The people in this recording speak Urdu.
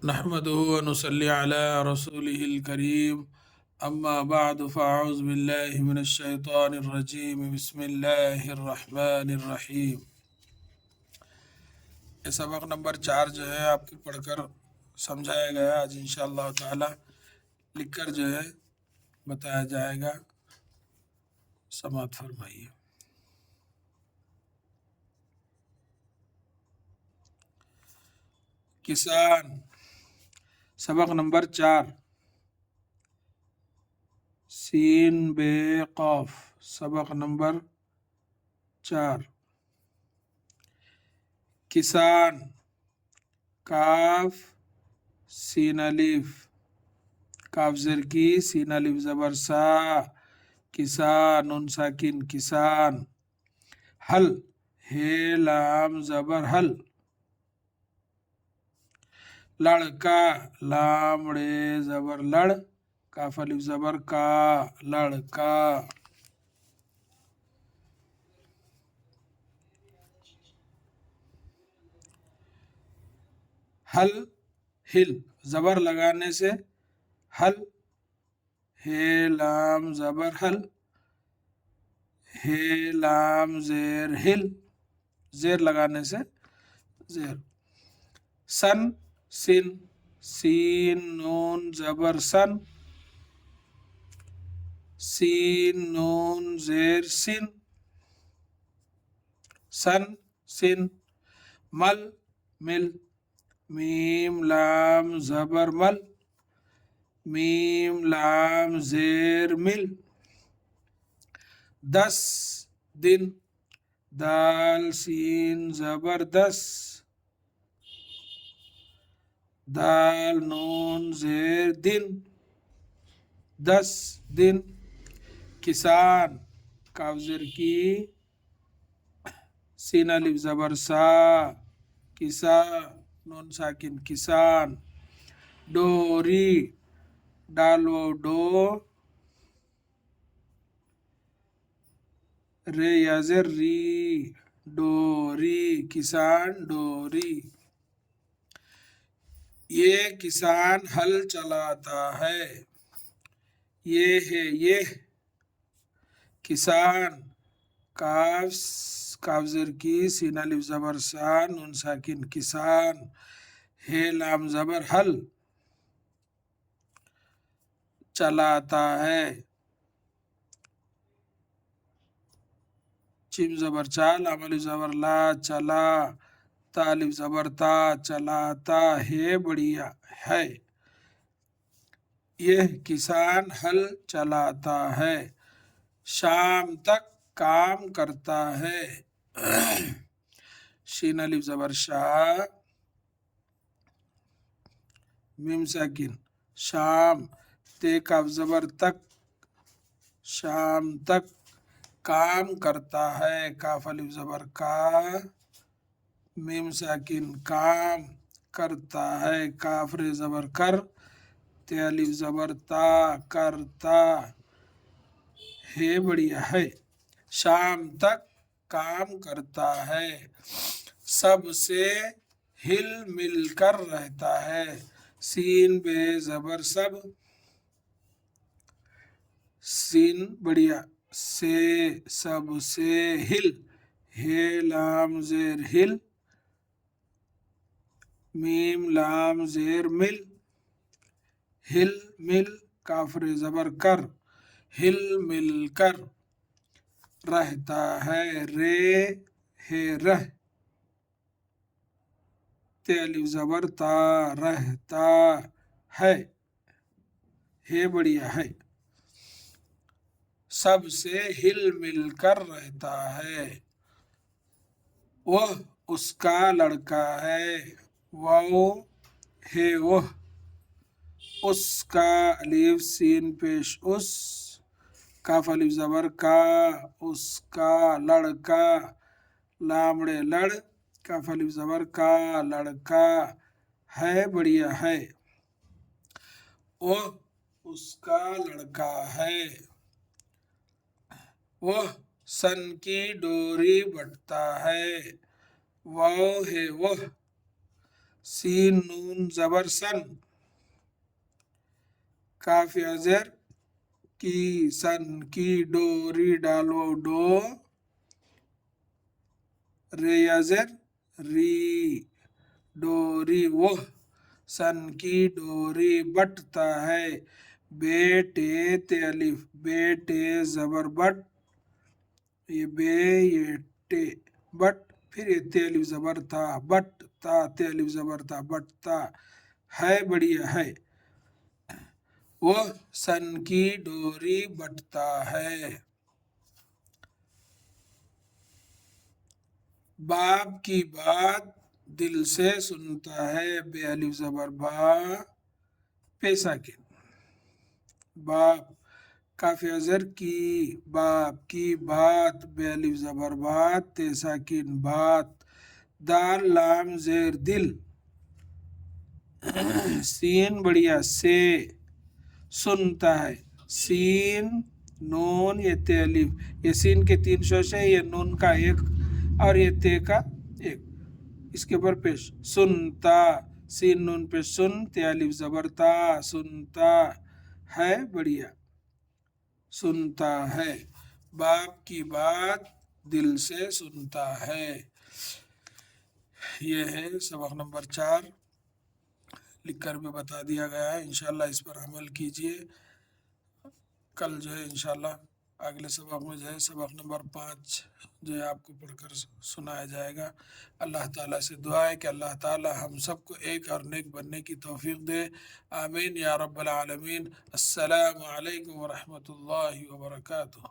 نحمده ونصلي على رسوله الكريم اما بعد فاعوذ بالله من الشیطان الرجیم بسم اللہ الرحمن الرحیم۔ یہ سبق نمبر 4 جو ہے آپ کو پڑھ کر سمجھایا گیا، آج انشاءاللہ تعالی لکھ کر جو ہے بتایا جائے گا، سماعت فرمائیے۔ کسان، سبق نمبر 4، سین بے قاف، سبق نمبر 4۔ کسان، کاف سین الف، کاف زر کی، سین الف زبر سا، کسان نون ساکن کسان۔ حل، ہے لام زبر حل۔ لڑکا، لام ڑے زبر لڑ، کاف الف زبر کا، لڑکا۔ حل، ہل، زبر لگانے سے حل، ہے لام زبر حل، ہے لام زیر ہل، زیر لگانے سے زیر۔ سن، سن، سین نون زبر سن، سین نون زیر سن، سن سن۔ مل، مل، میم لام زبر مل، میم لام زیر مل۔ دس، دن، دال سین زبر دس، دال نون زیر دن، دس دن۔ کسان، کاف زر کی، سین الف زبر سا، کسا نون ساکن کسان۔ ڈوری، ڈال و ڈو، رے یا زر ری، ڈوری، کسان ڈوری۔ یہ کسان ہل چلاتا ہے، یہ ہے یہ۔ کسان، کاف زر کی، سین الف زبر سا، نون ساکن کسان، ہے لام زبر حل، چلاتا ہے۔ چیم زبر چا، لام الف زبر لا، چلا، تا الف زبر تا، چلاتا ہے، بڑھیا ہے۔ یہ کسان ہل چلاتا ہے، شام تک کام کرتا ہے۔ شین الف زبر شاہ، میم ساکن شام، تے کاف زبر تک، شام تک کام کرتا ہے، کاف الف زبر کا، میم ساکن کام کرتا ہے، کاف رے زبر کر، تے الف زبر تا، کرتا ہے، بڑھیا ہے۔ شام تک کام کرتا ہے، سب سے ہل مل کر رہتا ہے، سین بے زبر سب، سین بڑھیا، سے سب سے ہل، ہے لام زیر ہل، میم لام زیر مل، ہل مل، کاف رے زبر کر، ہل مل کر رہتا ہے، رے ہے رہ، تے الف زبر تا، رہتا ہے، بڑھیا ہے۔ سب سے ہل مل کر رہتا ہے، وہ اس کا لڑکا ہے، وہ ہے وہ، اس کا الف سین پیش اس، کاف الف زبر کا، اس کا لڑکا، لامڑے لڑ، کاف الف زبر کا، لڑکا ہے، بڑھیا ہے۔ وہ اس کا لڑکا ہے، وہ سن کی ڈوری بٹتا ہے، وہ ہے وہ، سین نون زبر سن، کاف یا زیر کی، سن کی، ڈوری ڈالو ڈو، رے یا زیر ری، ڈوری وہ، سن کی ڈوری بٹتا ہے، بیٹے تے الف، بیٹے زبر بٹ، یہ بے یہ ٹے بٹ، پھر یہ تے الف زبر تھا، بٹ تا تے الف زبر تھا، بٹتا ہے، بڑھیا ہے، وہ سن کی ڈوری بٹتا ہے۔ باپ کی بات دل سے سنتا ہے، بے الف زبر با، پے ساکن، باپ، کاف یا زر کی، باپ کی بات، بے الف زبر بات، تے ساکن بات، دال لام زیر دل، سین بڑھیا سے، سنتا ہے، سین نون یہ تے الف، یہ سین کے 3 شوشے، یہ نون کا 1 اور یہ تے کا 1، اس کے اوپر پیش، سنتا، سین نون پہ سن، تے الف زبر تا، سنتا ہے، بڑھیا، سنتا ہے، باپ کی بات دل سے سنتا ہے۔ یہ ہے سبق نمبر 4، لکھ کر بھی بتا دیا گیا ہے، انشاءاللہ اس پر عمل کیجئے۔ کل جو ہے انشاءاللہ اگلے سبق میں جو ہے سبق نمبر 5 جو ہے آپ کو پڑھ کر سنایا جائے گا۔ اللہ تعالیٰ سے دعا ہے کہ اللہ تعالیٰ ہم سب کو ایک اور نیک بننے کی توفیق دے، آمین یا رب العالمین۔ السلام علیکم ورحمۃ اللہ وبرکاتہ۔